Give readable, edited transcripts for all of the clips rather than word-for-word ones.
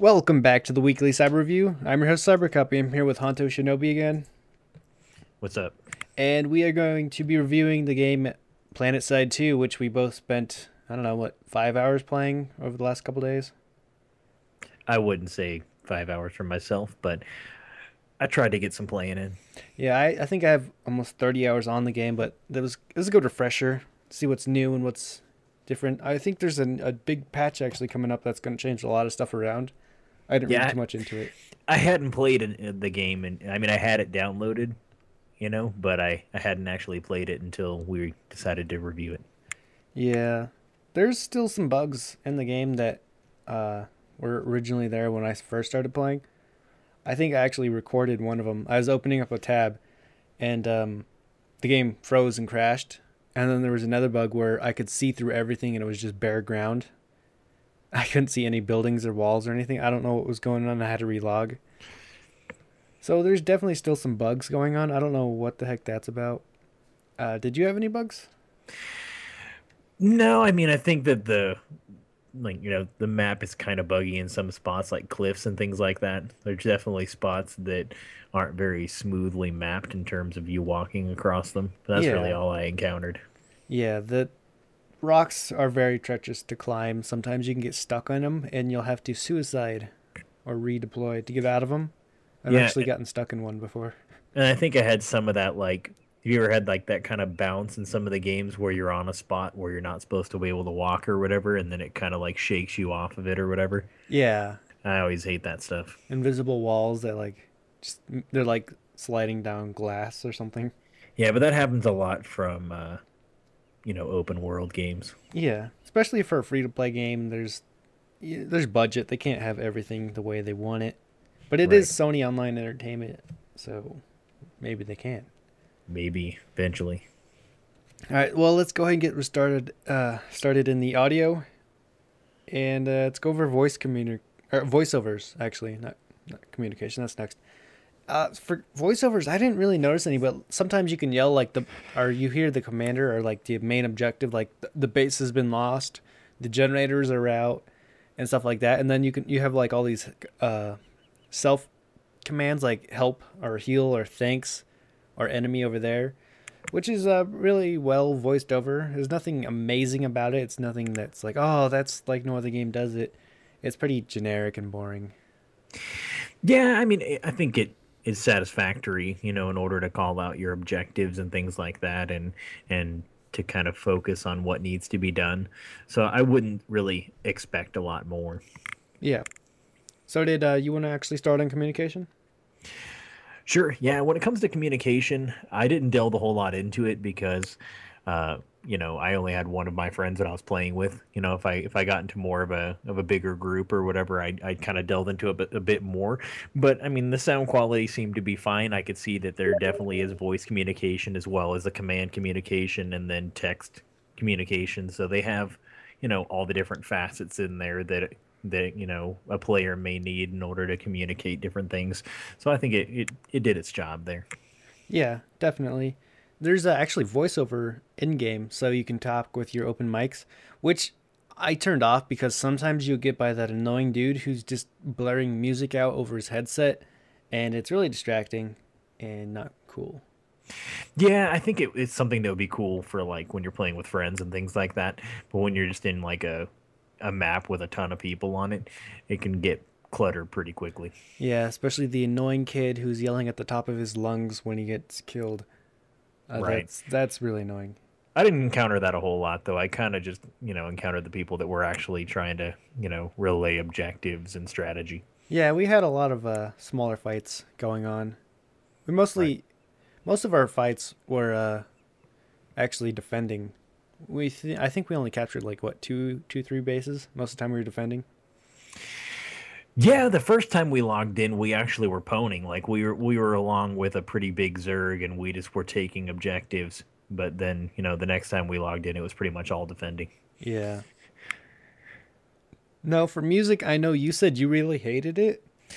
Welcome back to the weekly Cyber Review. I'm your host, Cybercopy. I'm here with Honto Shinobi again, What's up? and we are going to be reviewing the game PlanetSide 2, which we both spent, I don't know, 5 hours playing over the last couple days? I wouldn't say 5 hours for myself, but I tried to get some playing in. Yeah, I think I have almost 30 hours on the game, but it was a good refresher, see what's new and what's different. I think there's a big patch actually coming up that's going to change a lot of stuff around. I didn't read Yeah, too much into it. I hadn't played the game, and I mean, I had it downloaded, but I hadn't actually played it until we decided to review it. Yeah, there's still some bugs in the game that were originally there when I first started playing. I think I actually recorded one of them. I was opening up a tab, and the game froze and crashed. And then there was another bug where I could see through everything, and it was just bare ground. I couldn't see any buildings or walls or anything. I don't know what was going on. I had to relog. So there's definitely still some bugs going on. I don't know what the heck that's about. Did you have any bugs? No, I mean, I think that the map is kind of buggy in some spots, like cliffs and things like that. There's definitely spots that aren't very smoothly mapped in terms of you walking across them. But that's really Yeah. all I encountered. Yeah, the rocks are very treacherous to climb. Sometimes you can get stuck on them, and you'll have to suicide or redeploy to get out of them. I've Yeah, actually gotten stuck in one before. and I think I had some of that, like, have you ever had like that kind of bounce in some of the games where you're on a spot where you're not supposed to be able to walk or whatever, and then it kind of like shakes you off of it or whatever? Yeah, I always hate that stuff. invisible walls that just they're like sliding down glass or something. Yeah, but that happens a lot from open world games. Yeah, especially for a free to play game, there's budget. They can't have everything the way they want it. But it is Right. Sony Online Entertainment, so maybe they can. Maybe eventually. All right, well, let's go ahead and get started in the audio, and let's go over voiceovers. Actually, not communication. That's next. For voiceovers, I didn't really notice any, but sometimes you can yell or you hear the commander or like the main objective, like the base has been lost, the generators are out, and stuff like that. And then you have like all these self commands like help or heal or thanks or enemy over there, which is really well voiced over. There's nothing amazing about it. It's nothing that's like, oh, that's like no other game does it. It's pretty generic and boring. Yeah, I mean, I think it is satisfactory, in order to call out your objectives and things like that, and to kind of focus on what needs to be done. So I wouldn't really expect a lot more. Yeah. So did you want to actually start on communication? Sure. Yeah. When it comes to communication, I didn't delve a whole lot into it because, I only had one of my friends that I was playing with. If I got into more of a bigger group or whatever, I'd kind of delve into a bit more. But I mean, the sound quality seemed to be fine. I could see that there definitely is voice communication as well as the command communication and then text communication. So they have, all the different facets in there that a player may need in order to communicate different things. So I think it did its job there. Yeah, definitely. There's actually voiceover in game, so you can talk with your open mics, which I turned off because sometimes you get by that annoying dude who's just blaring music out over his headset, and it's really distracting and not cool. Yeah, I think it's something that would be cool for like when you're playing with friends and things like that. But when you're just in like a map with a ton of people on it, it can get cluttered pretty quickly. Yeah, especially the annoying kid who's yelling at the top of his lungs when he gets killed. Right. That's really annoying. I didn't encounter that a whole lot though. I kind of just, encountered the people that were actually trying to, relay objectives and strategy. Yeah, we had a lot of smaller fights going on. We Right. mostly most of our fights were actually defending. I think we only captured like what three bases. Most of the time we were defending. Yeah, the first time we logged in, we actually were poning. Like we were along with a pretty big Zerg, and we just were taking objectives. But then, the next time we logged in, it was pretty much all defending. Yeah. No, for music, I know you said you really hated it. For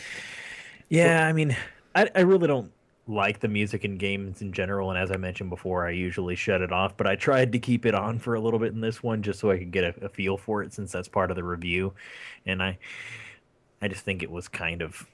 Yeah, I mean, I really don't like the music in games in general, and as I mentioned before, I usually shut it off. But I tried to keep it on for a little bit in this one, just so I could get a feel for it, since that's part of the review. And I I just think it was kind of,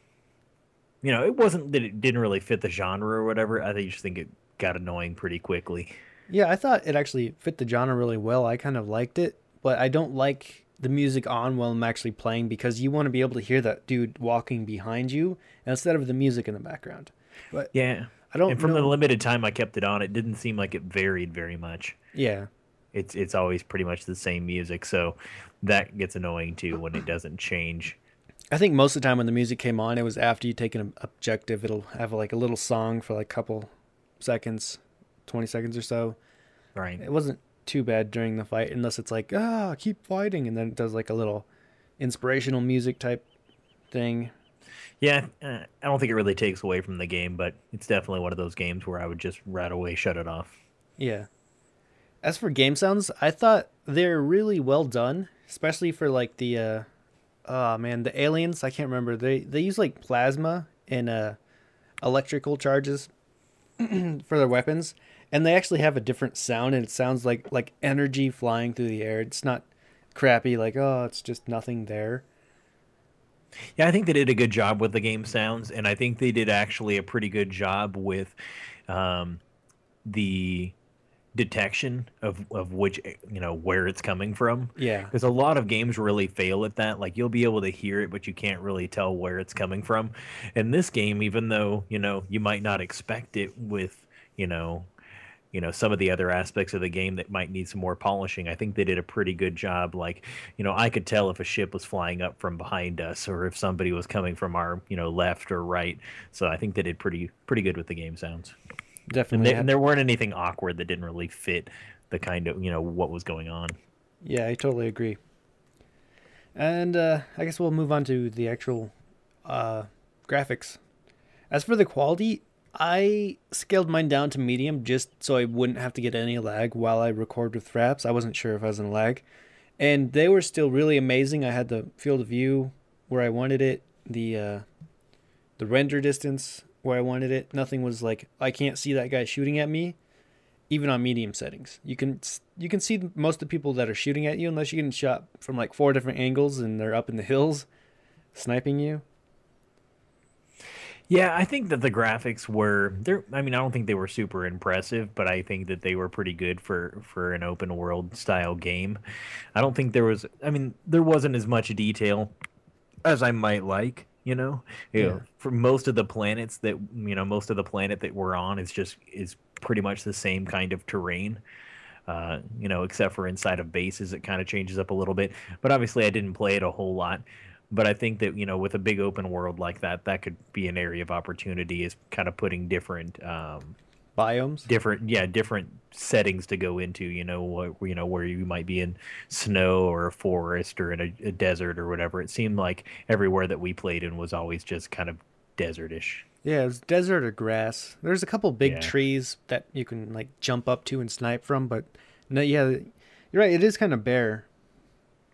it wasn't that it didn't really fit the genre or whatever. I just think it got annoying pretty quickly. Yeah, I thought it actually fit the genre really well. I kind of liked it, but I don't like the music on while I'm actually playing because you want to be able to hear that dude walking behind you instead of the music in the background. But Yeah. I don't And from the know. limited time I kept it on, it didn't seem like it varied very much. Yeah. It's always pretty much the same music, so that gets annoying too when it doesn't change. I think most of the time when the music came on, it was after you take an objective. It'll have like a little song for like a couple seconds, 20 seconds or so. Right. It wasn't too bad during the fight unless it's like, keep fighting. And then it does like a little inspirational music type thing. Yeah, I don't think it really takes away from the game, but it's definitely one of those games where I would just right away shut it off. Yeah. As for game sounds, I thought they're really well done, especially for like the oh man, the aliens. I can't remember. They use like plasma and electrical charges for their weapons, and they actually have a different sound, and it sounds like energy flying through the air. It's not crappy like, oh, it's just nothing there. Yeah, I think they did a good job with the game sounds, and I think they did actually a pretty good job with um, the detection of which where it's coming from, Yeah. because a lot of games really fail at that. Like, you'll be able to hear it but you can't really tell where it's coming from. In this game, even though you might not expect it with you know some of the other aspects of the game that might need some more polishing, I think they did a pretty good job. Like, I could tell if a ship was flying up from behind us or if somebody was coming from our left or right. So I think they did pretty good with the game sounds. And, Definitely. and there weren't anything awkward that didn't really fit the kind of what was going on. Yeah, I totally agree. And I guess we'll move on to the actual graphics. As for the quality, I scaled mine down to medium just so I wouldn't have to get any lag while I record with Fraps. I wasn't sure if I was in lag. And they were still really amazing. I had the field of view where I wanted it, the render distance where I wanted it. Nothing was like, I can't see that guy shooting at me, even on medium settings. You can see most of the people that are shooting at you unless you're getting shot from like 4 different angles and they're up in the hills sniping you. Yeah, I think that the graphics were there. I mean, I don't think they were super impressive, but I think that they were pretty good for an open world style game. I don't think there was. I mean, there wasn't as much detail as I might like. Yeah. For most of the planets that most of the planet that we're on is pretty much the same kind of terrain. Except for inside of bases, it kind of changes up a little bit. But obviously, I didn't play it a whole lot. But I think that with a big open world like that, that could be an area of opportunity. Is kind of putting Biomes. different settings to go into. Where you might be in snow or a forest or in a desert or whatever. It seemed like everywhere that we played in was always just kind of desertish. Yeah, it's desert or grass. There's a couple big Yeah. trees that you can like jump up to and snipe from, but no, yeah, you're right. It is kind of bare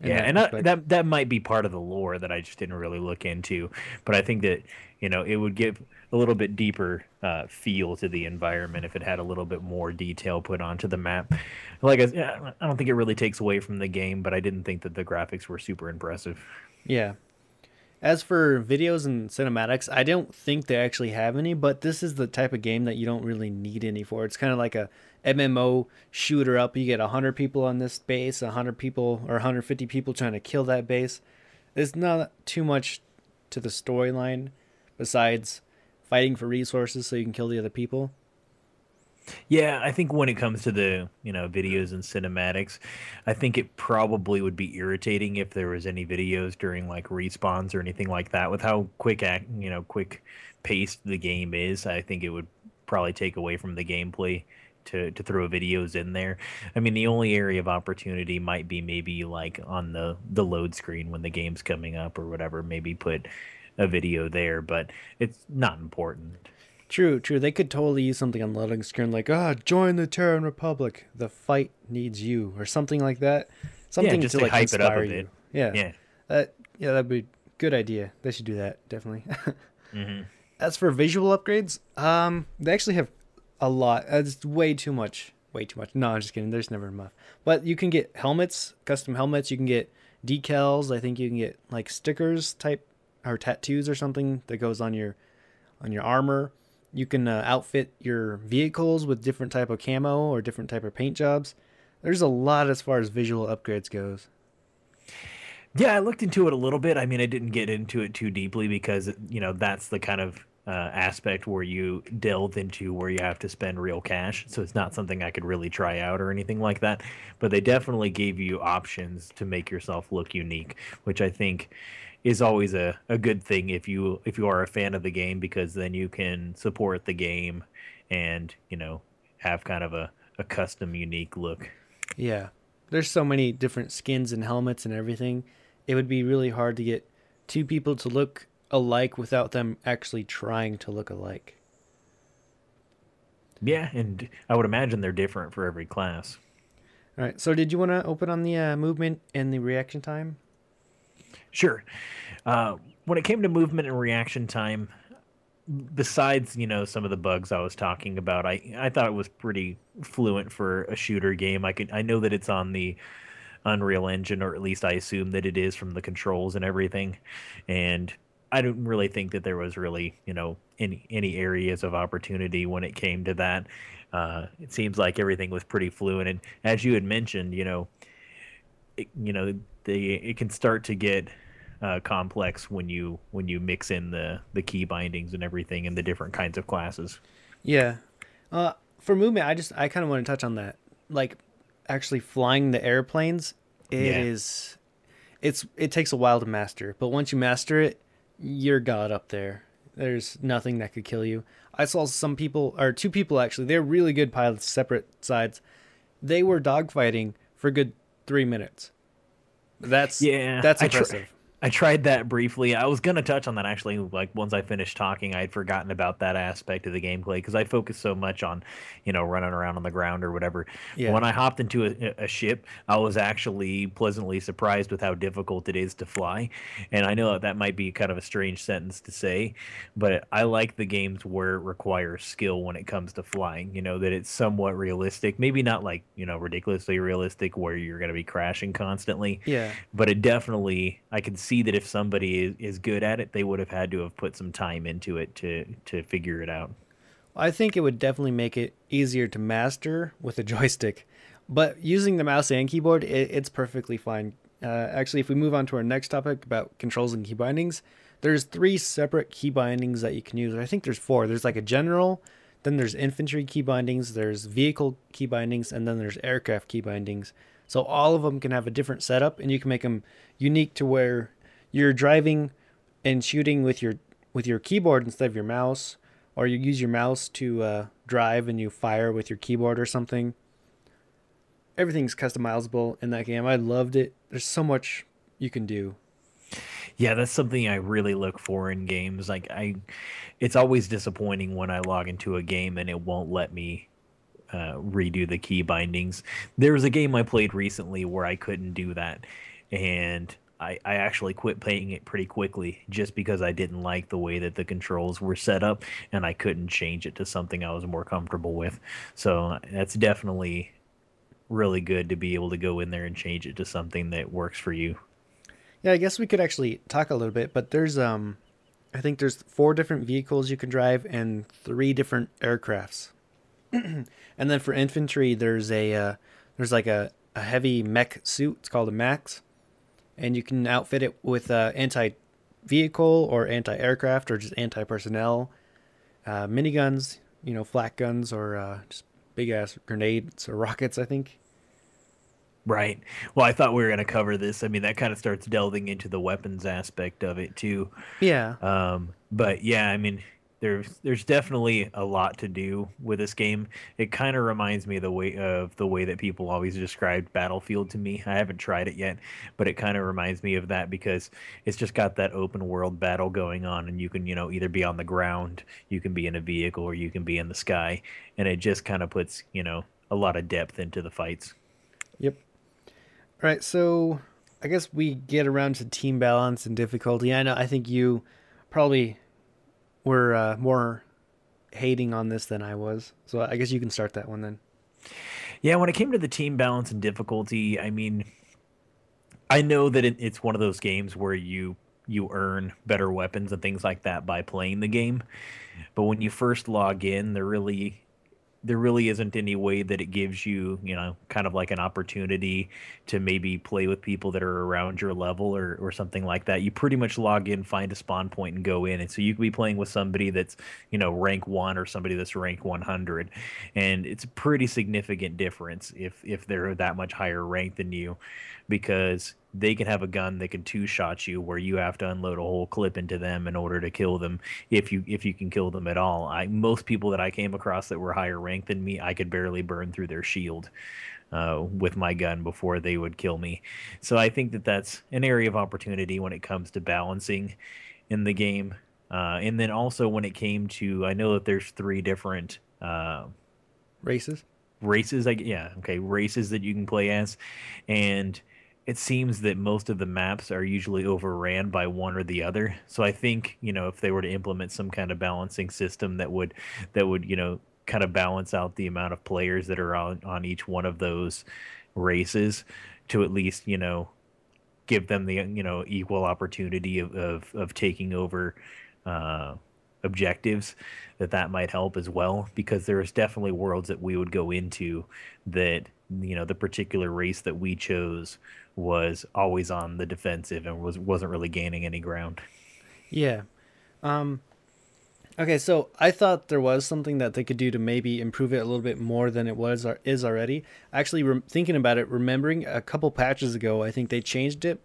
in Yeah, that and respect. that might be part of the lore that I just didn't really look into, but I think that it would give a little bit deeper feel to the environment if it had a little bit more detail put onto the map. Yeah, I don't think it really takes away from the game, but I didn't think that the graphics were super impressive. Yeah. As for videos and cinematics, I don't think they actually have any, but this is the type of game that you don't really need any for. It's kind of like a MMO shooter up. You get 100 people on this base, 100 people or 150 people trying to kill that base. There's not too much to the storyline besides fighting for resources so you can kill the other people. Yeah, I think when it comes to the, videos and cinematics, I think it probably would be irritating if there was any videos during like respawns or anything like that. With how quick paced the game is, I think it would probably take away from the gameplay to throw videos in there. I mean, the only area of opportunity might be maybe like on the load screen when the game's coming up or whatever, maybe put a video there, but it's not important. True, true. They could totally use something on the loading screen like, join the Terran Republic. The fight needs you, or something like that. Yeah, Something just to to like hype it up inspire a you. bit. Yeah. Yeah. Yeah, that'd be a good idea. They should do that, definitely. Hmm. As for visual upgrades, they actually have a lot. It's way too much. Way too much. No, I'm just kidding. There's never enough. But you can get helmets, custom helmets. You can get decals. I think you can get like stickers type or tattoos or something that goes on your armor. You can outfit your vehicles with different type of camo or different type of paint jobs. There's a lot as far as visual upgrades goes. Yeah, I looked into it a little bit. I mean, I didn't get into it too deeply because, that's the kind of aspect where you delve into where you have to spend real cash. So it's not something I could really try out or anything like that. But they definitely gave you options to make yourself look unique, which I think is always a good thing if you are a fan of the game, because then you can support the game and, have kind of a custom unique look. Yeah. There's so many different skins and helmets and everything. It would be really hard to get two people to look alike without them actually trying to look alike. Yeah, and I would imagine they're different for every class. All right. So did you want to open on the movement and the reaction time? Sure. When it came to movement and reaction time, besides some of the bugs I was talking about, I thought it was pretty fluent for a shooter game. I know that it's on the Unreal Engine, or at least I assume that it is from the controls and everything. And I don't really think that there was really any areas of opportunity when it came to that. It seems like everything was pretty fluent, and as you had mentioned, it, you know it can start to get complex when you mix in the key bindings and everything and the different kinds of classes. Yeah. For movement, I kind of want to touch on that. Like actually flying the airplanes, Yeah. it takes a while to master, but once you master it, you're god up there. There's nothing that could kill you. I saw some people, or two people actually, they're really good pilots, separate sides. They were dogfighting for a good 3 minutes. That's Yeah, that's impressive. I tried that briefly. I was gonna touch on that actually. Like once I finished talking, I had forgotten about that aspect of the gameplay because I focused so much on, running around on the ground or whatever. But Yeah. when I hopped into a ship, I was actually pleasantly surprised with how difficult it is to fly. And I know that might be kind of a strange sentence to say, but I like the games where it requires skill when it comes to flying. That it's somewhat realistic. Maybe not like ridiculously realistic where you're gonna be crashing constantly, Yeah. but it definitely, I can see that if somebody is good at it, they would have had to have put some time into it to figure it out. I think it would definitely make it easier to master with a joystick, but using the mouse and keyboard, it's perfectly fine. Actually, if we move on to our next topic about controls and key bindings, there's three separate key bindings that you can use. I think there's four. There's like a general, then there's infantry key bindings, there's vehicle key bindings, and then there's aircraft key bindings. So all of them can have a different setup, and you can make them unique to where you're driving and shooting with your keyboard instead of your mouse, or you use your mouse to drive and you fire with your keyboard or something. Everything's customizable in that game. I loved it. There's so much you can do. Yeah, that's something I really look for in games. It's always disappointing when I log into a game and it won't let me redo the key bindings. There was a game I played recently where I couldn't do that, and I actually quit playing it pretty quickly just because I didn't like the way that the controls were set up, and I couldn't change it to something I was more comfortable with. So that's definitely really good to be able to go in there and change it to something that works for you. Yeah, I guess we could actually talk a little bit, but there's I think there's four different vehicles you can drive and three different aircrafts. And then for infantry, there's like a heavy mech suit. It's called a Max, and you can outfit it with anti vehicle or anti aircraft or just anti personnel, miniguns, flak guns or just big ass grenades or rockets. I think. Right. Well, I thought we were going to cover this. I mean, that kind of starts delving into the weapons aspect of it too. Yeah. But yeah, I mean, there's definitely a lot to do with this game. It kind of reminds me of the way that people always described Battlefield to me. I haven't tried it yet, but it kind of reminds me of that because it's just got that open world battle going on, and you can either be on the ground, you can be in a vehicle, or you can be in the sky, and it just kind of puts a lot of depth into the fights. Yep. All right. So I guess we get around to team balance and difficulty. I think you probably were more hating on this than I was. So I guess you can start that one then. Yeah, when it came to the team balance and difficulty, I mean, I know that it's one of those games where you earn better weapons and things like that by playing the game. But when you first log in, there really isn't any way that it gives you, kind of like an opportunity to maybe play with people that are around your level or something like that. You pretty much log in, find a spawn point, and go in. And so you could be playing with somebody that's, rank 1 or somebody that's rank 100. And it's a pretty significant difference if they're that much higher rank than you, because they can have a gun that can two-shot you where you have to unload a whole clip into them in order to kill them, if you can kill them at all. Most people that I came across that were higher ranked than me, I could barely burn through their shield with my gun before they would kill me. So I think that that's an area of opportunity when it comes to balancing in the game. And then also when it came to, I know that there's 3 different Races. races. Yeah, okay, races that you can play as, and it seems that most of the maps are usually overran by one or the other. So I think, if they were to implement some kind of balancing system that would kind of balance out the amount of players that are on each one of those races, to at least, give them the, equal opportunity of taking over uh objectives, that might help as well, because there's definitely worlds that we would go into that, the particular race that we chose was always on the defensive and wasn't really gaining any ground. Yeah. Um, okay, so I thought there was something that they could do to maybe improve it a little bit more than it was or is already. Actually, thinking about it, remembering a couple patches ago, I think they changed it.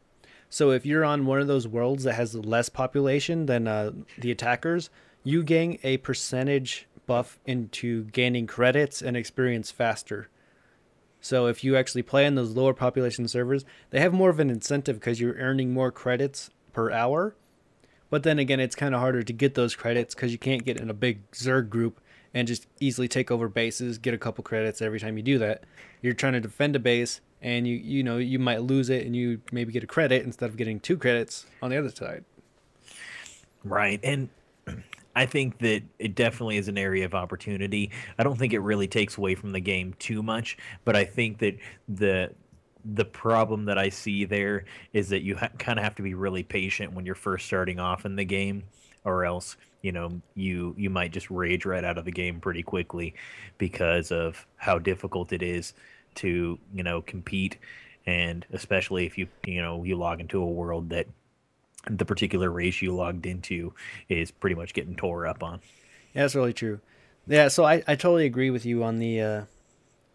So if you're on one of those worlds that has less population than the attackers, you gain a percentage buff into gaining credits and experience faster. So if you actually play on those lower population servers, they have more of an incentive because you're earning more credits per hour. But then again, it's kind of harder to get those credits because you can't get in a big Zerg group and just easily take over bases, get a couple credits every time you do that. You're trying to defend a base, and you might lose it, and you maybe get a credit instead of getting 2 credits on the other side. Right. And I think that it definitely is an area of opportunity. I don't think it really takes away from the game too much, but I think that the problem that I see there is that you kind of have to be really patient when you're first starting off in the game, or else, you might just rage right out of the game pretty quickly because of how difficult it is to, compete. And especially if you log into a world that the particular race you logged into is pretty much getting tore up on. Yeah, that's really true. Yeah, so I totally agree with you on the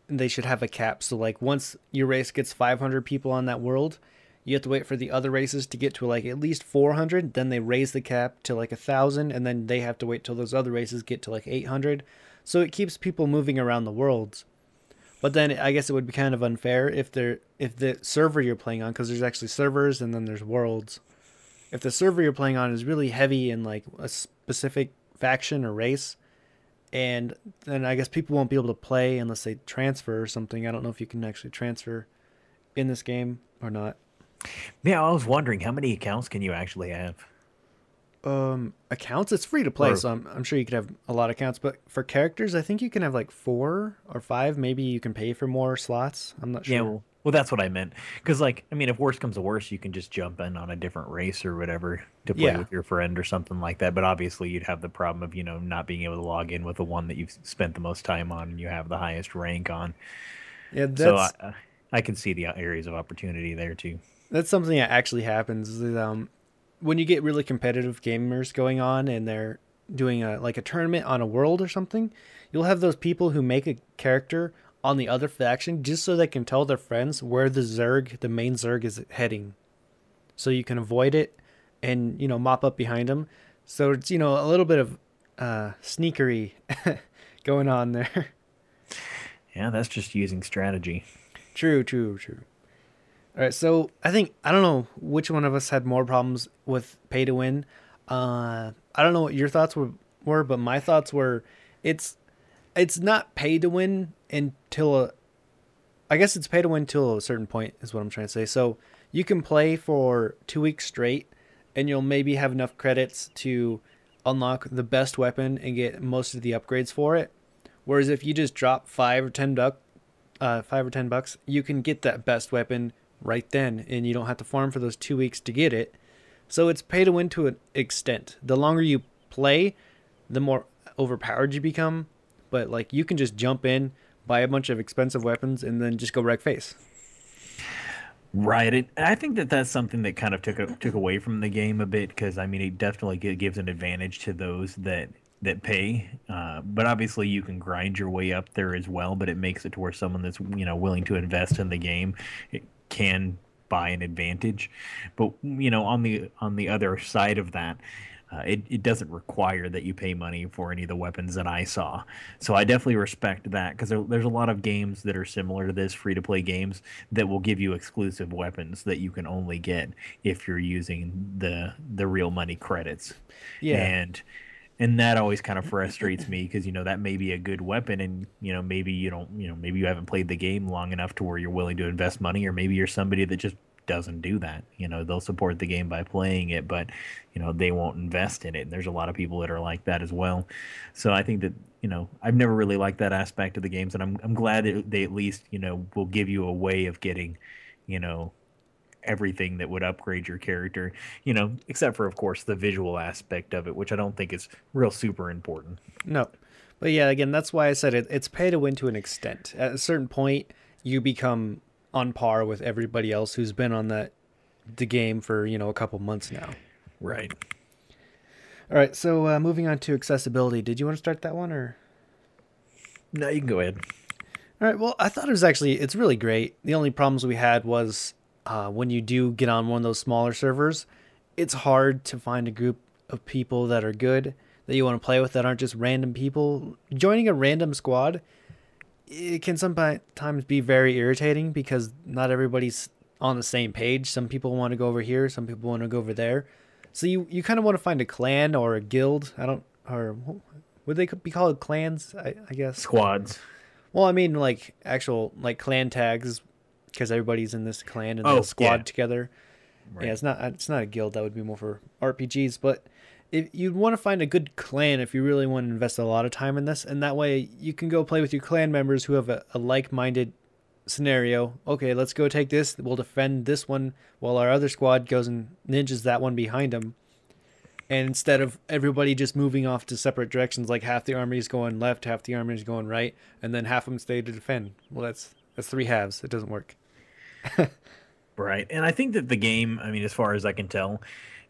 they should have a cap. So like once your race gets 500 people on that world, you have to wait for the other races to get to like at least 400. Then they raise the cap to like 1,000, and then they have to wait till those other races get to like 800. So it keeps people moving around the worlds. But then I guess it would be kind of unfair if the server you're playing on, because there's actually servers and then there's worlds. If the server you're playing on is really heavy in like a specific faction or race, and then I guess people won't be able to play unless they transfer or something. I don't know if you can actually transfer in this game or not. Yeah, I was wondering, how many accounts can you actually have? Accounts, it's free to play, Or so I'm sure you could have a lot of accounts. But for characters, I think you can have like 4 or 5. Maybe you can pay for more slots. I'm not yeah, sure. well, that's what I meant. Because, like, I mean, if worse comes to worse, you can just jump in on a different race or whatever to play Yeah, with your friend or something like that. But obviously, you'd have the problem of, not being able to log in with the one that you've spent the most time on and you have the highest rank on. yeah, So that's I can see the areas of opportunity there too. that's something that actually happens. When you get really competitive gamers going on and they're doing a tournament on a world or something, you'll have those people who make a character on the other faction just so they can tell their friends where the main Zerg is heading, so you can avoid it and mop up behind them. So it's a little bit of sneakery going on there. Yeah, that's just using strategy. True, true, true. All right, so I don't know which one of us had more problems with pay to win. I don't know what your thoughts were, but my thoughts were, it's it's not pay to win until I guess it's pay to win till a certain point is what I'm trying to say. So you can play for 2 weeks straight, and you'll maybe have enough credits to unlock the best weapon and get most of the upgrades for it. Whereas if you just drop 5 or 10 bucks, you can get that best weapon right then, and you don't have to farm for those 2 weeks to get it. So it's pay to win to an extent. The longer you play, the more overpowered you become. But like you can just jump in, buy a bunch of expensive weapons, and then just go wreck face. Right. I think that that's something that kind of took away from the game a bit because I mean it definitely gives an advantage to those that pay. But obviously you can grind your way up there as well. But it makes it to where someone that's willing to invest in the game it can buy an advantage. But on the other side of that. It doesn't require that you pay money for any of the weapons that I saw. So I definitely respect that because there's a lot of games that are similar to this, free to play games, that will give you exclusive weapons that you can only get if you're using the real money credits. Yeah. And that always kind of frustrates me because that may be a good weapon and maybe you don't maybe you haven't played the game long enough to where you're willing to invest money, or maybe you're somebody that just doesn't do that. They'll support the game by playing it, but they won't invest in it. And there's a lot of people that are like that as well. So I think that I've never really liked that aspect of the games, and I'm glad that they at least will give you a way of getting you know everything that would upgrade your character, except for, of course, the visual aspect of it, which I don't think is real super important. No. But yeah, again, that's why I said it's pay to win to an extent. At a certain point, you become on par with everybody else who's been on the game for, a couple months now. Right. All right, so moving on to accessibility. Did you want to start that one or? No, you can go ahead. All right, well, I thought it's really great. The only problems we had was when you do get on one of those smaller servers, it's hard to find a group of people that are good that you want to play with that aren't just random people. Joining a random squad, it can sometimes be very irritating because not everybody's on the same page. Some people want to go over here, some people want to go over there. So you kind of want to find a clan or a guild. Would they be called clans? I guess Squads. Well, I mean like actual like clan tags because everybody's in this clan and they'll squad together. Right. Yeah, it's not a guild. That would be more for RPGs, but if you'd want to find a good clan if you really want to invest a lot of time in this, and that way you can go play with your clan members who have a like-minded scenario. Okay, let's go take this. We'll defend this one while our other squad goes and ninjas that one behind them. And instead of everybody just moving off to separate directions, like half the army is going left, half the army is going right, and then half of them stay to defend. Well, that's three halves. It doesn't work. Right. And I think that the game, I mean, as far as I can tell,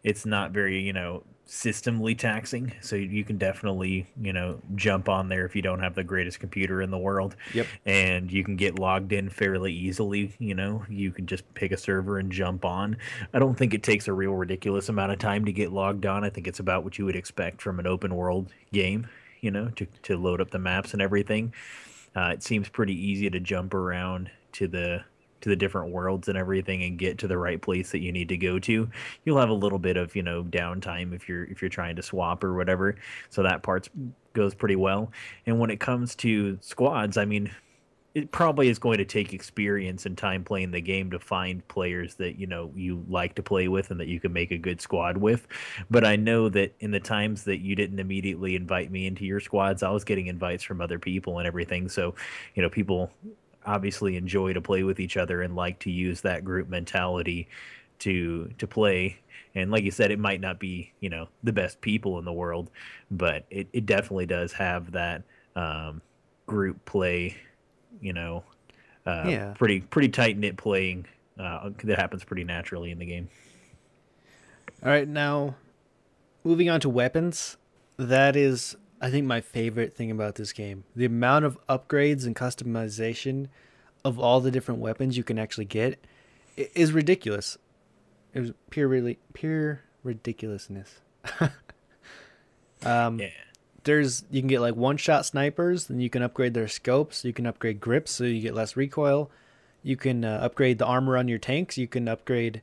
it's not very, systemly taxing. So you can definitely, jump on there if you don't have the greatest computer in the world. Yep. And you can get logged in fairly easily. You can just pick a server and jump on. I don't think it takes a real ridiculous amount of time to get logged on. I think it's about what you would expect from an open world game, to load up the maps and everything. It seems pretty easy to jump around to the different worlds and everything and get to the right place that you need to go to. You'll have a little bit of downtime if you're trying to swap or whatever, so that part goes pretty well. And when it comes to squads, I mean, it probably is going to take experience and time playing the game to find players that you like to play with and that you can make a good squad with. But I know that in the times that you didn't immediately invite me into your squads, I was getting invites from other people and everything. So people obviously enjoy to play with each other and like to use that group mentality to play. And like you said, it might not be the best people in the world, but it definitely does have that group play, pretty tight knit playing that happens pretty naturally in the game. All right, now moving on to weapons. That is, I think, my favorite thing about this game. The amount of upgrades and customization of all the different weapons you can actually get is ridiculous. It was pure ridiculousness. Yeah. You can get like one-shot snipers, then you can upgrade their scopes, you can upgrade grips so you get less recoil. You can upgrade the armor on your tanks, you can upgrade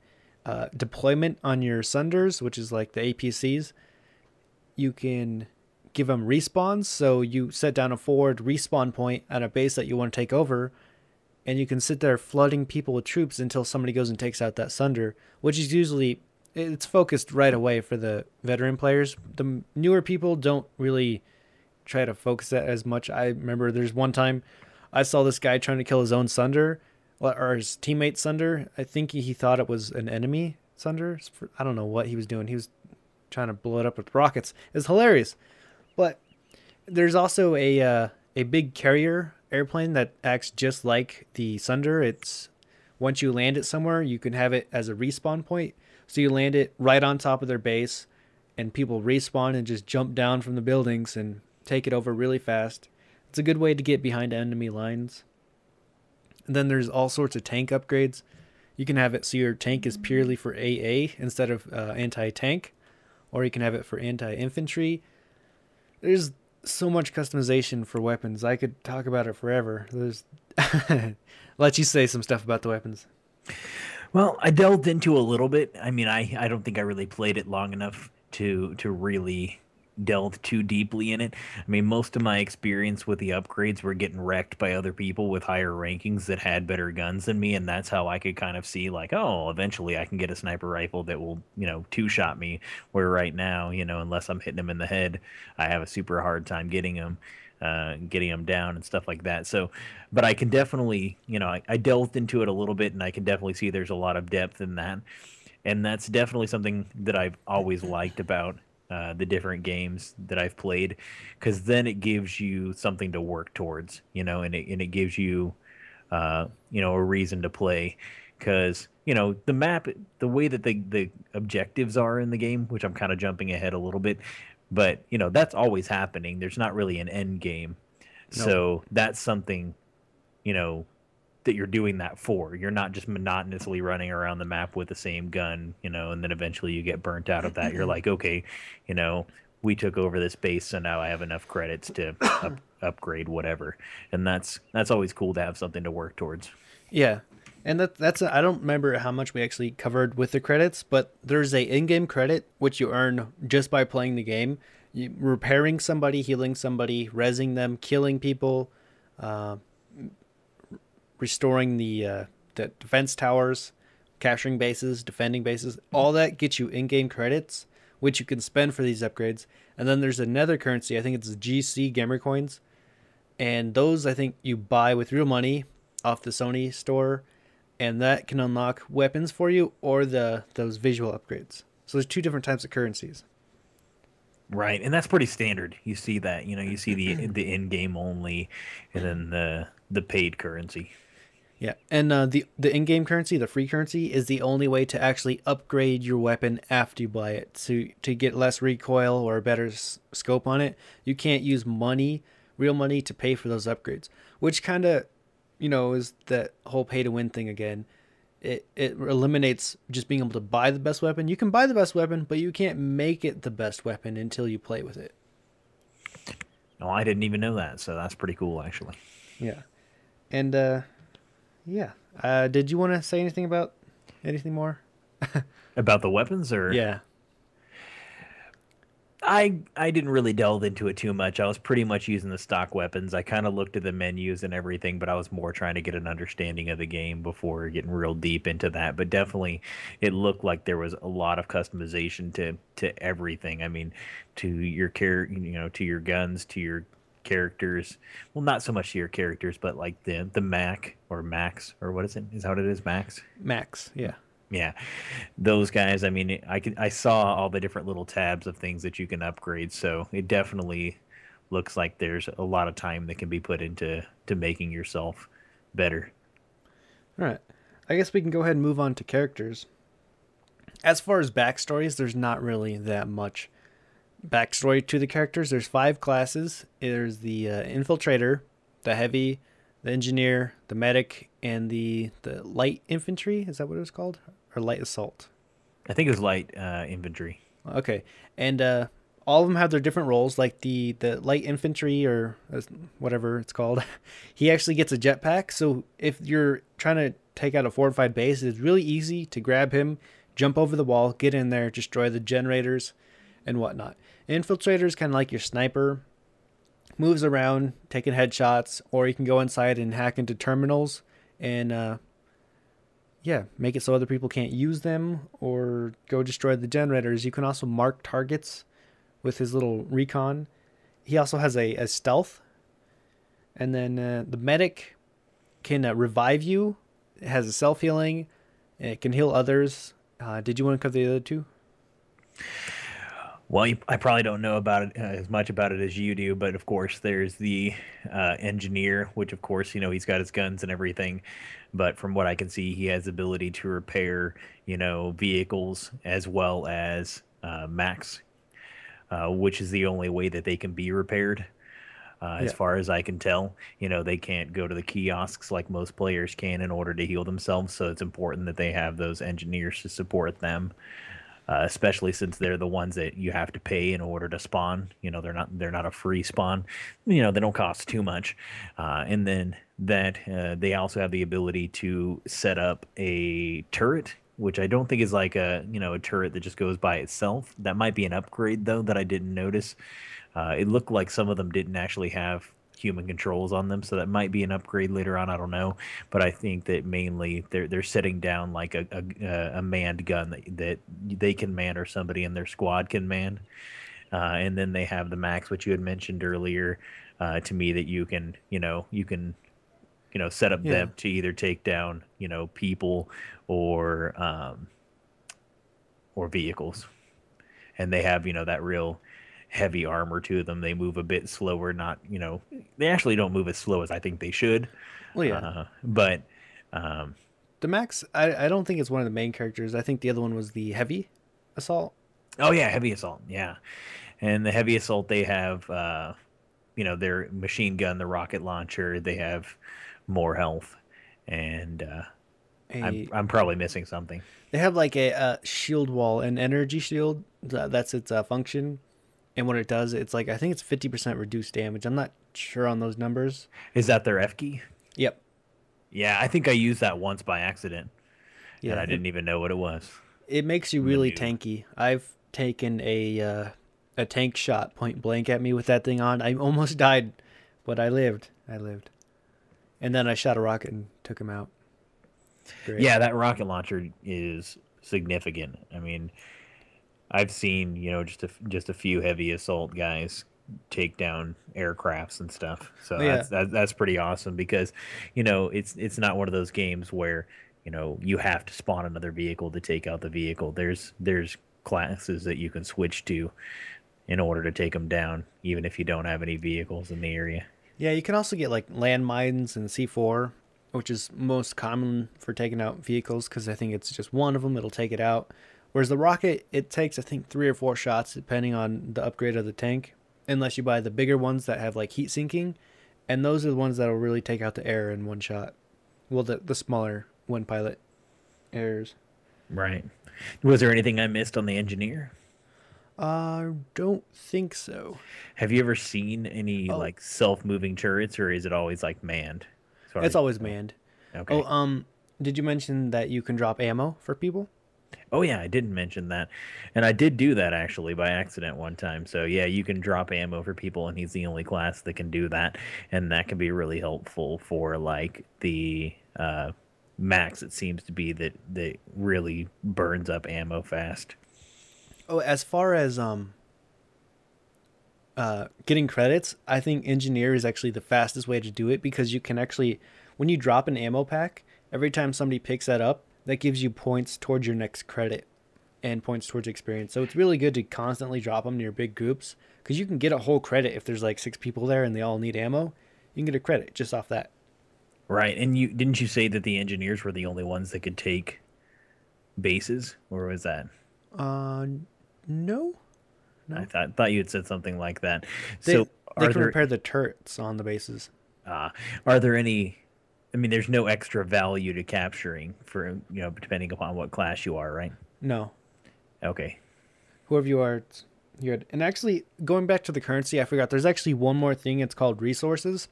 deployment on your Sunders, which is like the APCs. You can give them respawns, so you set down a forward respawn point at a base that you want to take over, and you can sit there flooding people with troops until somebody goes and takes out that Sunder, which is usually, it's focused right away for the veteran players. The newer people don't really try to focus that as much. I remember there's one time I saw this guy trying to kill his own Sunder, or his teammate Sunder. I think he thought it was an enemy, Sunder. I don't know what he was doing. He was trying to blow it up with rockets. It's hilarious. But there's also a big carrier airplane that acts just like the Sunder. It's once you land it somewhere, you can have it as a respawn point. So you land it right on top of their base, and people respawn and just jump down from the buildings and take it over really fast. It's a good way to get behind enemy lines. And then there's all sorts of tank upgrades. You can have it so your tank is purely for AA instead of anti-tank, or you can have it for anti-infantry. There's so much customization for weapons. I could talk about it forever. There's let you say some stuff about the weapons. Well, I delved into a little bit. I mean, I don't think I really played it long enough to really delve too deeply in it. I mean, most of my experience with the upgrades were getting wrecked by other people with higher rankings that had better guns than me, and that's how I could kind of see like, oh, eventually I can get a sniper rifle that will, two-shot me, where right now, unless I'm hitting them in the head, I have a super hard time getting them. Getting them down and stuff like that. So, but I can definitely, I delved into it a little bit, and I can definitely see there's a lot of depth in that. And that's definitely something that I've always liked about the different games that I've played, because then it gives you something to work towards, and it gives you, a reason to play. Because the map, the way that the objectives are in the game, which I'm kind of jumping ahead a little bit, but that's always happening. There's not really an end game, so that's something that you're doing that for. You're not just monotonously running around the map with the same gun, and then eventually you get burnt out of that. You're like, okay, we took over this base, so now I have enough credits to upgrade whatever, and that's always cool to have something to work towards. Yeah. And that's I don't remember how much we actually covered with the credits, but there's a in-game credit which you earn just by playing the game. Repairing somebody, healing somebody, rezzing them, killing people, restoring the defense towers, capturing bases, defending bases. All that gets you in-game credits, which you can spend for these upgrades. And then there's another currency. I think it's GC Gamer Coins, and those I think you buy with real money off the Sony store. And that can unlock weapons for you or those visual upgrades. So there's two different types of currencies. Right, and that's pretty standard. You see that, you see the in-game only, and then the paid currency. Yeah, and the in-game currency, the free currency, is the only way to actually upgrade your weapon after you buy it. So to get less recoil or a better scope on it, you can't use money, real money, to pay for those upgrades, which kind of is that whole pay to win thing again. It eliminates just being able to buy the best weapon. You can buy the best weapon, but you can't make it the best weapon until you play with it. Oh, I didn't even know that, so that's pretty cool, actually. Yeah. And, yeah. Did you want to say anything more? About the weapons, or? Yeah. I didn't really delve into it too much. I was pretty much using the stock weapons. I kind of looked at the menus and everything, but I was more trying to get an understanding of the game before getting real deep into that. But definitely, it looked like there was a lot of customization to everything. I mean, to your to your guns, to your characters. Well, not so much to your characters, but like the Mac or Max, or what is it? Is that what it is, Max? Max, yeah. Yeah, those guys. I mean, I saw all the different little tabs of things that you can upgrade, so it definitely looks like there's a lot of time that can be put into making yourself better. All right, I guess we can go ahead and move on to characters. As far as backstories, there's not really that much backstory to the characters. There's 5 classes. There's the infiltrator, the heavy, the engineer, the medic, and the light infantry. Is that what it was called? Or light assault? I think it was light infantry. Okay. And all of them have their different roles. Like the light infantry, or whatever it's called, he actually gets a jetpack. So if you're trying to take out a fortified base, it's really easy to grab him, jump over the wall, get in there, destroy the generators and whatnot. Infiltrator is kind of like your sniper. Moves around, taking headshots, or you can go inside and hack into terminals and make it so other people can't use them, or go destroy the generators. You can also mark targets with his little recon. He also has a stealth. And then the medic can revive you. It has a self-healing. It can heal others. Did you want to cover the other two? Well, I probably don't know about it as much about it as you do, but of course, there's the engineer, which of course, he's got his guns and everything. But from what I can see, he has the ability to repair, vehicles as well as Max, which is the only way that they can be repaired. As Yeah. far as I can tell, they can't go to the kiosks like most players can in order to heal themselves. So it's important that they have those engineers to support them, especially since they're the ones that you have to pay in order to spawn. They're not a free spawn. They don't cost too much, and then that they also have the ability to set up a turret. Which I don't think is like a turret that just goes by itself. That might be an upgrade though that I didn't notice. It looked like some of them didn't actually have human controls on them, so that might be an upgrade later on. I don't know, but I think that mainly they're setting down like a manned gun that they can man or somebody in their squad can man, and then they have the max, which you had mentioned earlier to me that you can set up Yeah. them to either take down people or or vehicles, and they have that real heavy armor to them. They move a bit slower. Not they actually don't move as slow as I think they should. Well, yeah. But um, The Max, I don't think it's one of the main characters. I think the other one was the heavy assault. oh yeah, heavy assault. Yeah, and the heavy assault they have their machine gun, the rocket launcher. They have more health, and I'm A I'm probably missing something. They have like a shield wall, an energy shield. That's its function. And what it does, it's like I think it's 50% reduced damage. I'm not sure on those numbers. Is that their F key? Yep. Yeah, I think I used that once by accident, and Yeah. I It didn't even know what it was. it makes you I'm a really noob. tanky. I've taken a tank shot point blank at me with that thing on. I almost died, but I lived. I lived. And then I shot a rocket and took him out. Great. Yeah, that rocket launcher is significant. I mean, I've seen just a few heavy assault guys take down aircrafts and stuff. So Oh yeah. that's pretty awesome because it's not one of those games where you have to spawn another vehicle to take out the vehicle. There's classes that you can switch to in order to take them down, even if you don't have any vehicles in the area. Yeah, you can also get like landmines and C4, which is most common for taking out vehicles because I think it's just one of them. It'll take it out. Whereas the rocket, it takes I think 3 or 4 shots depending on the upgrade of the tank, unless you buy the bigger ones that have like heat sinking, and those are the ones that'll really take out the air in one shot. Well, the smaller one pilot airs. Right. Was there anything I missed on the engineer? Don't think so. Have you ever seen any Oh, like self-moving turrets, or is it always like manned? As far it's as you always know? manned. Oh, Okay. did you mention that you can drop ammo for people? Oh yeah, I didn't mention that, and I did do that actually by accident one time. So yeah, you can drop ammo for people, and he's the only class that can do that, and that can be really helpful for like the max. It seems to be that really burns up ammo fast. Oh, as far as getting credits, I think engineer is actually the fastest way to do it because you can actually, when you drop an ammo pack, every time somebody picks that up, that gives you points towards your next credit and points towards experience. So it's really good to constantly drop them in your big groups because you can get a whole credit if there's like 6 people there and they all need ammo. You can get a credit just off that. Right, and you didn't you say that the engineers were the only ones that could take bases, or was that? Uh, no, I no. thought you had said something like that. They So they are can there repair the turrets on the bases. uh, are there any? I mean, there's no extra value to capturing for depending upon what class you are, right? No, Okay. whoever you are, you're good. And actually, going back to the currency, I forgot. There's actually one more thing. It's called resources.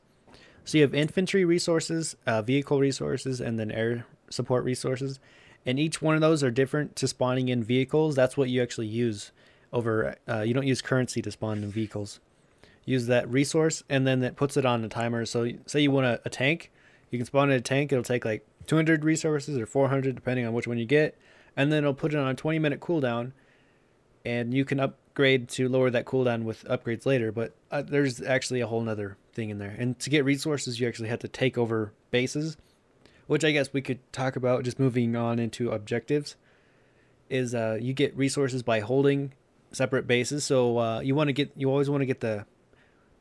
So you have infantry resources, vehicle resources, and then air support resources. And each one of those are different to spawning in vehicles. That's what you actually use over. You don't use currency to spawn in vehicles. Use that resource, and then that puts it on a timer. So say you want a tank, you can spawn in a tank. It'll take like 200 resources or 400, depending on which one you get. And then it'll put it on a 20-minute cooldown, and you can upgrade to lower that cooldown with upgrades later. But there's actually a whole nother thing in there. And to get resources, you actually have to take over bases, which I guess we could talk about just moving on into objectives. is you get resources by holding separate bases. So you always want to get the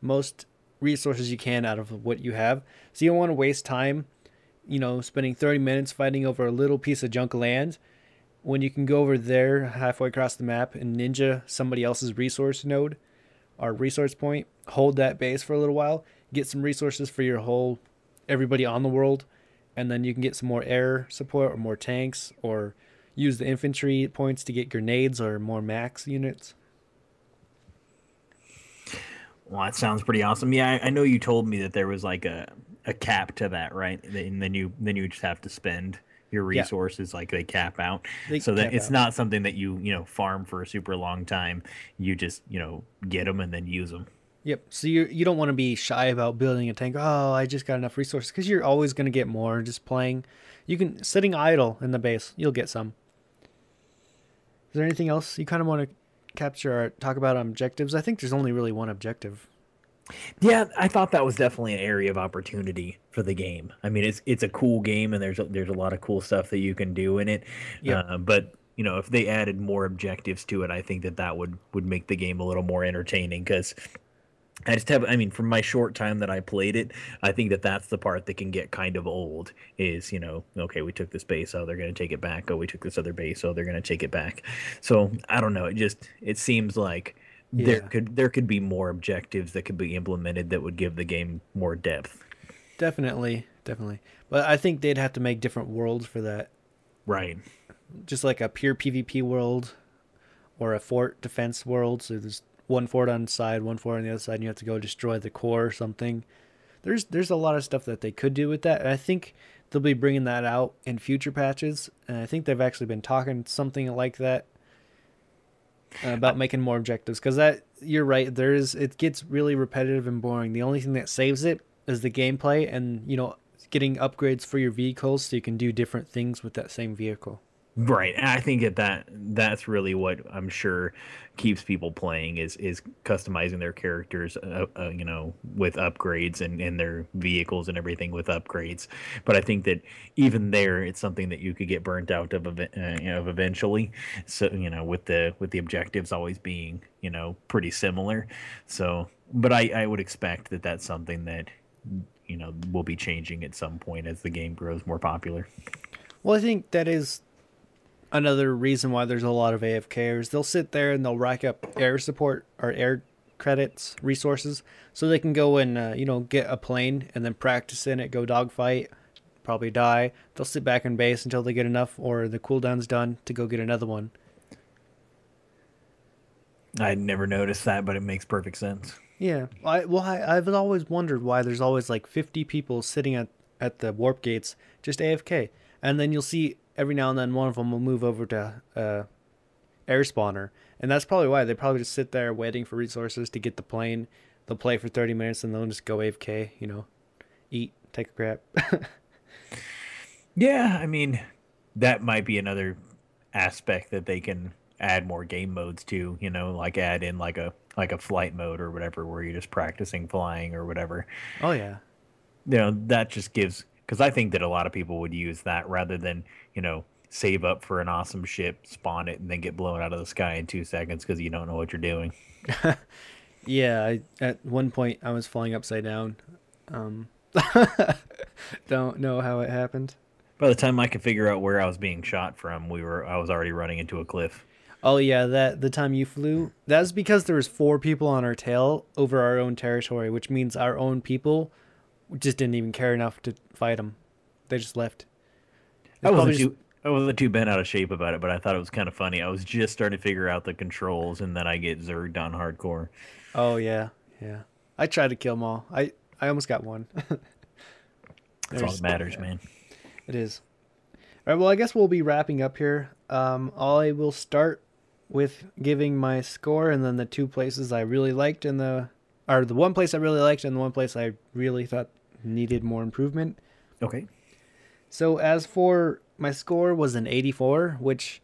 most resources you can out of what you have. So you don't want to waste time, spending 30 minutes fighting over a little piece of junk land when you can go over there halfway across the map and ninja somebody else's resource node or resource point, hold that base for a little while, get some resources for your whole everybody on the world, and then you can get some more air support or more tanks, or use the infantry points to get grenades or more max units. Well, that sounds pretty awesome. Yeah, I know you told me that there was like a cap to that, right? And then you just have to spend your Yeah, resources like they cap out, they so that cap it's out. not something that farm for a super long time. You just get them and then use them. Yep. So you don't want to be shy about building a tank. Oh, I just got enough resources, because you're always going to get more just playing. You can sitting idle in the base, you'll get some. Is there anything else you kind of want to capture or talk about on objectives? I think there's only really one objective. Yeah, I thought that was definitely an area of opportunity for the game. I mean, it's a cool game, and there's a lot of cool stuff that you can do in it. Yep. But if they added more objectives to it, I think that would make the game a little more entertaining. Because I mean, from my short time that I played it, I think that that's the part that can get kind of old. Is okay, we took this base, oh, they're going to take it back. Oh, we took this other base, oh, they're going to take it back. So I don't know. It seems like Yeah. there could be more objectives that could be implemented that would give the game more depth. Definitely, definitely. But I think they'd have to make different worlds for that. Right. Just like a pure PvP world or a fort defense world. So there's one fort on the side, one fort on the other side, and you have to go destroy the core or something. There's a lot of stuff that they could do with that. And I think they'll be bringing that out in future patches. And I think they've actually been talking something like that about making more objectives, because that, you're right, it gets really repetitive and boring. The only thing that saves it is the gameplay, and getting upgrades for your vehicles so you can do different things with that same vehicle. Right. And I think that's really what I'm sure keeps people playing is customizing their characters, with upgrades and their vehicles and everything with upgrades. But I think that even there, it's something that you could get burnt out of eventually. So, with the objectives always being, pretty similar. So, but I would expect that that's something that, will be changing at some point as the game grows more popular. Well, I think that is another reason why there's a lot of AFKers. They'll sit there and they'll rack up air support or air credits resources so they can go and get a plane and then practice in it, go dogfight, probably die. They'll sit back in base until they get enough or the cooldown's done to go get another one. I never noticed that, but it makes perfect sense. Yeah, I've always wondered why there's always like 50 people sitting at the warp gates just AFK, and then you'll see every now and then one of them will move over to air spawner, and that's probably why they probably just sit there waiting for resources to get the plane. They'll play for 30 minutes and they'll just go AFK, eat, take a crap. Yeah, I mean, that might be another aspect that they can add more game modes to, like add in like a flight mode or whatever where you're just practicing flying or whatever. Oh yeah. That just gives, because I think that a lot of people would use that rather than, save up for an awesome ship, spawn it, and then get blown out of the sky in 2 seconds because you don't know what you're doing. Yeah, at one point I was flying upside down. Um, don't know how it happened. By the time I could figure out where I was being shot from, I was already running into a cliff. Oh yeah, that the time you flew, that's because there was 4 people on our tail over our own territory, which means our own people just didn't even care enough to fight them. They just left. I It's wasn't probably just too I wasn't too bent out of shape about it, but I thought it was kind of funny. I was just starting to figure out the controls, and then I get zerged on hardcore. Oh yeah, yeah. I tried to kill them all. I almost got one. That's all that There's matters, yeah, man. it is. All right, well I guess we'll be wrapping up here. I will start with giving my score, and then the 2 places I really liked, and the one place I really liked and the one place I really thought needed more improvement. Okay. So as for my score was an 84, which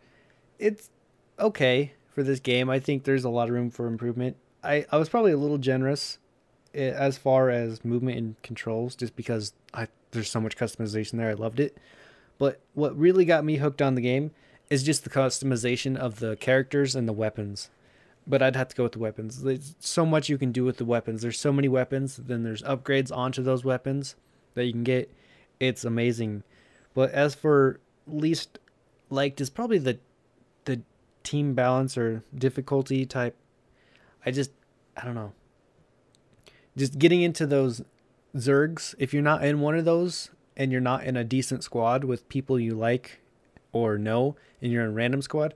it's okay for this game. I think there's a lot of room for improvement. I was probably a little generous as far as movement and controls, just because there's so much customization there. I loved it. But what really got me hooked on the game is just the customization of the characters and the weapons. But I'd have to go with the weapons. There's so much you can do with the weapons. There's so many weapons. Then there's upgrades onto those weapons that you can get. It's amazing. But as for least liked is probably the team balance or difficulty type. I just I don't know. Just getting into those Zergs, if you're not in one of those and you're not in a decent squad with people you like or know and you're in a random squad,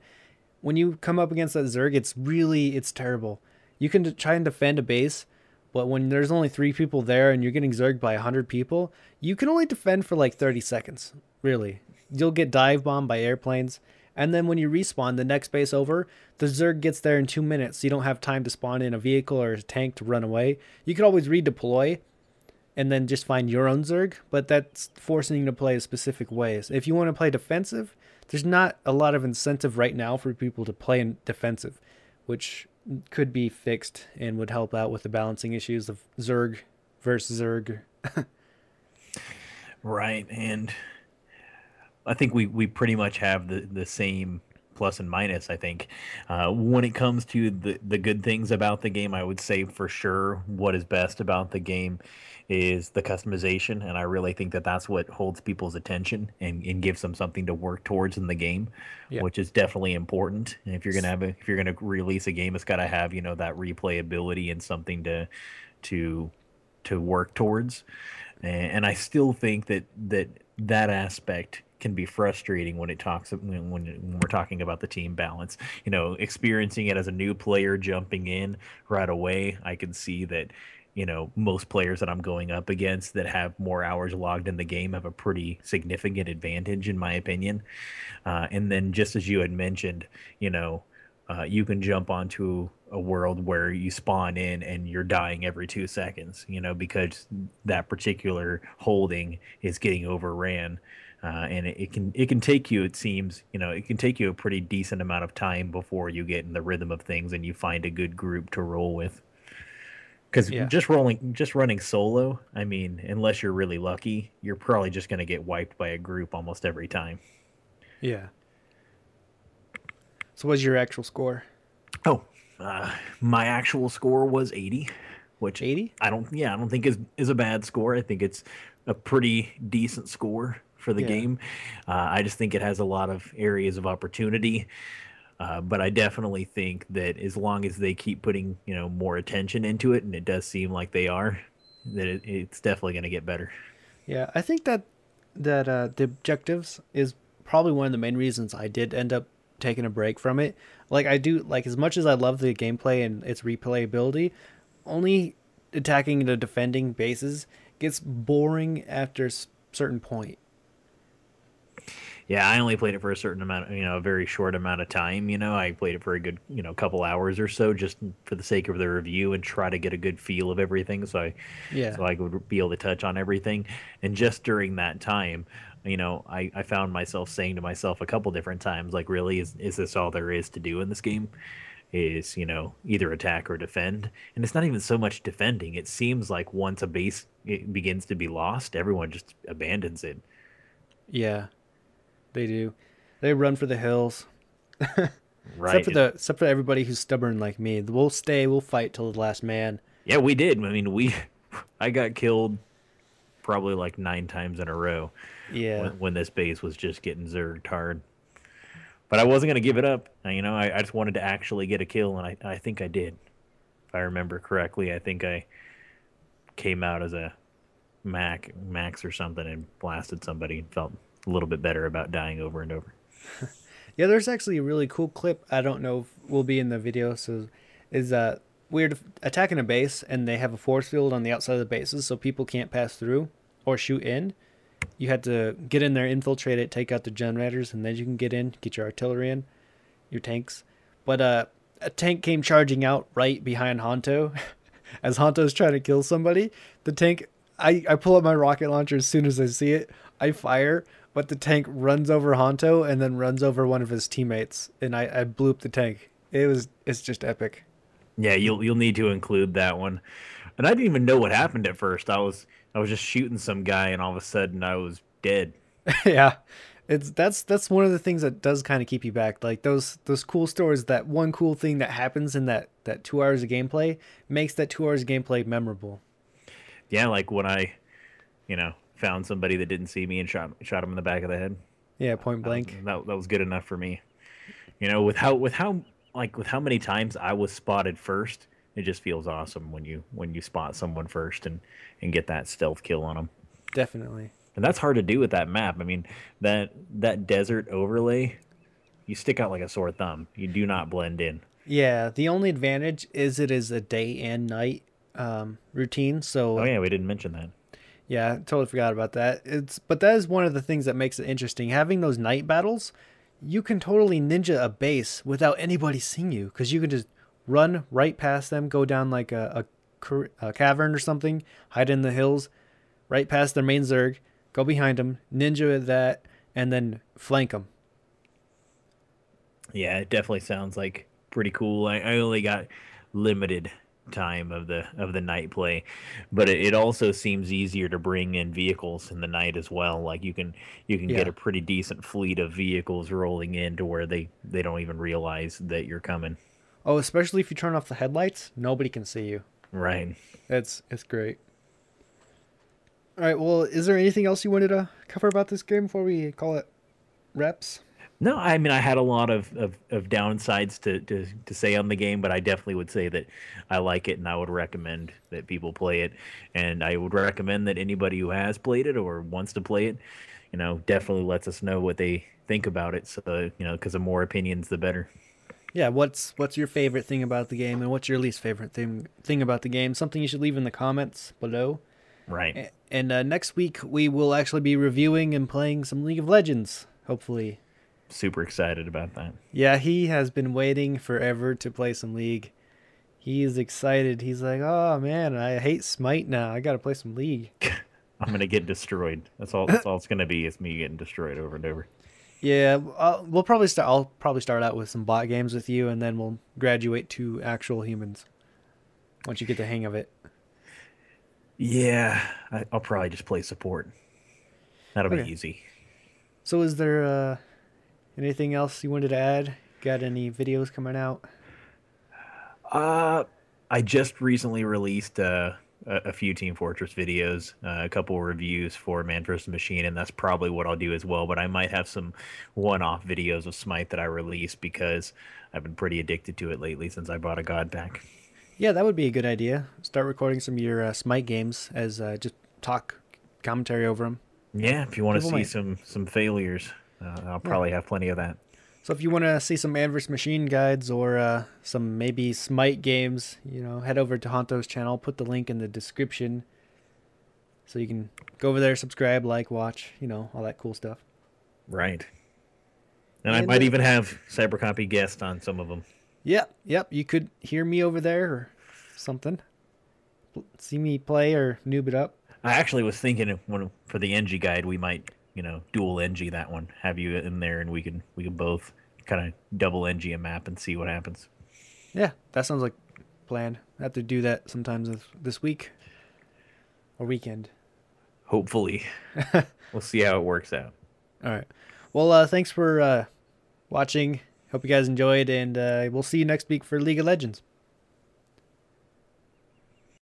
when you come up against that Zerg, it's terrible. You can try and defend a base, but when there's only 3 people there and you're getting Zerged by 100 people, you can only defend for like 30 seconds, really. You'll get dive bombed by airplanes, and then when you respawn the next base over, the Zerg gets there in 2 minutes, so you don't have time to spawn in a vehicle or a tank to run away. You could always redeploy and then just find your own Zerg, but that's forcing you to play a specific ways. If you want to play defensive, there's not a lot of incentive right now for people to play in defensive, which could be fixed and would help out with the balancing issues of Zerg versus Zerg. Right, and I think we pretty much have the same plus and minus. I think when it comes to the good things about the game, I would say for sure what is best about the game is the customization, and I really think that that's what holds people's attention and gives them something to work towards in the game, Yeah. which is definitely important. And if you're gonna release a game, it's got to have that replayability and something to work towards. And I still think that aspect can be frustrating when when we're talking about the team balance. Experiencing it as a new player jumping in right away, I can see that most players that I'm going up against that have more hours logged in the game have a pretty significant advantage, in my opinion. And then, just as you had mentioned, you can jump onto a world where you spawn in and you're dying every 2 seconds, because that particular holding is getting overran. And it can take you, it seems, it can take you a pretty decent amount of time before you get in the rhythm of things and you find a good group to roll with. Because Yeah. just running solo, I mean, unless you're really lucky, you're probably just going to get wiped by a group almost every time. Yeah. So what's your actual score? Oh, my actual score was 80, which 80? I don't think is a bad score. I think it's a pretty decent score for the Yeah. game. I just think it has a lot of areas of opportunity. But I definitely think that as long as they keep putting, more attention into it, and it does seem like they are, that it's definitely going to get better. Yeah, I think that the objectives is probably one of the main reasons I did end up taking a break from it. Like I do, like as much as I love the gameplay and its replayability, only attacking the defending bases gets boring after a certain point. Yeah, I only played it for a certain amount, a very short amount of time. I played it for a good, couple hours or so, just for the sake of the review and try to get a good feel of everything, Yeah. so I would be able to touch on everything. And just during that time, I found myself saying to myself a couple different times, like, really, is this all there is to do in this game? Is either attack or defend? And it's not even so much defending. It seems like once a base it begins to be lost, everyone just abandons it. Yeah, they do. They run for the hills. Right. Except for everybody who's stubborn like me. We'll fight till the last man. Yeah, we did. I mean, I got killed probably like 9 times in a row Yeah. when this base was just getting zerged hard. But I wasn't going to give it up. I just wanted to actually get a kill, and I think I did. If I remember correctly, I think I came out as a max or something and blasted somebody and felt a little bit better about dying over and over. Yeah, there's actually a really cool clip. I don't know if will be in the video. So, is we're attacking a base and they have a force field on the outside of the bases, so people can't pass through or shoot in. You had to get in there, infiltrate it, take out the generators, and then you can get in, get your artillery in, your tanks. But a tank came charging out right behind Honto. As Honto's trying to kill somebody, the tank. I pull up my rocket launcher as soon as I see it. I fire, but the tank runs over Honto and then runs over one of his teammates, and I blew up the tank. It's just epic. Yeah, you'll need to include that one. And I didn't even know what happened at first. I was just shooting some guy, and all of a sudden I was dead. Yeah, That's one of the things that does kind of keep you back. Like those cool stories, that one cool thing that happens in that 2 hours of gameplay makes that 2 hours of gameplay memorable. Yeah, like when I, found somebody that didn't see me and shot him in the back of the head. Yeah, point blank. That was good enough for me. With how many times I was spotted first, it just feels awesome when you spot someone first and get that stealth kill on them. Definitely. And that's hard to do with that map. I mean, that desert overlay, you stick out like a sore thumb. You do not blend in. Yeah, the only advantage is it is a day and night routine. Oh So yeah, we didn't mention that. yeah, totally forgot about that. But that is one of the things that makes it interesting. Having those night battles, you can totally ninja a base without anybody seeing you because you can just run right past them, go down like a cavern or something, hide in the hills, right past their main Zerg, go behind them, ninja that, and then flank them. Yeah, it definitely sounds like pretty cool. I only got limited time of the night play, but it also seems easier to bring in vehicles in the night as well. Like you can get Yeah. a pretty decent fleet of vehicles rolling in to where they don't even realize that you're coming. Oh, especially if you turn off the headlights, nobody can see you. Right. It's great. All right. Well, is there anything else you wanted to cover about this game before we call it reps? No, I mean I had a lot of downsides to say on the game, but I definitely would say that I like it and I would recommend that people play it. And I would recommend that anybody who has played it or wants to play it, definitely lets us know what they think about it. So, because the more opinions, the better. Yeah. What's your favorite thing about the game, and what's your least favorite thing about the game? Something you should leave in the comments below. Right. And next week we will actually be reviewing and playing some League of Legends. Hopefully. Super excited about that. Yeah, he has been waiting forever to play some League. He is excited. He's like, "Oh man, I hate Smite now. I got to play some League." I'm gonna get destroyed. That's all it's gonna be is me getting destroyed over and over. Yeah, we'll probably start. I'll probably start out with some bot games with you, and then we'll graduate to actual humans once you get the hang of it. Yeah, I'll probably just play support. That'll be Okay. easy. So, is there anything else you wanted to add? Got any videos coming out? Uh, I just recently released a few Team Fortress videos, a couple reviews for Man vs. Machine, and that's probably what I'll do as well. But I might have some one-off videos of Smite that I release because I've been pretty addicted to it lately since I bought a God pack. Yeah, that would be a good idea. Start recording some of your Smite games as just talk commentary over them. Yeah, if you want to People see might. some failures, I'll Yeah. probably have plenty of that. So if you want to see some Man vs. Machine guides or some maybe Smite games, head over to Honto's channel. Put the link in the description so you can go over there, subscribe, like, watch, all that cool stuff. Right. And I And might even have Cybercopy guest on some of them. yep, you could hear me over there or something. See me play or noob it up. I actually was thinking for the NG guide we might, dual NG that one. Have you in there and we can both kind of double NG a map and see what happens. Yeah, that sounds like a plan. I have to do that sometimes this week or weekend. Hopefully. We'll see how it works out. All right. Well, thanks for watching. Hope you guys enjoyed, and we'll see you next week for League of Legends.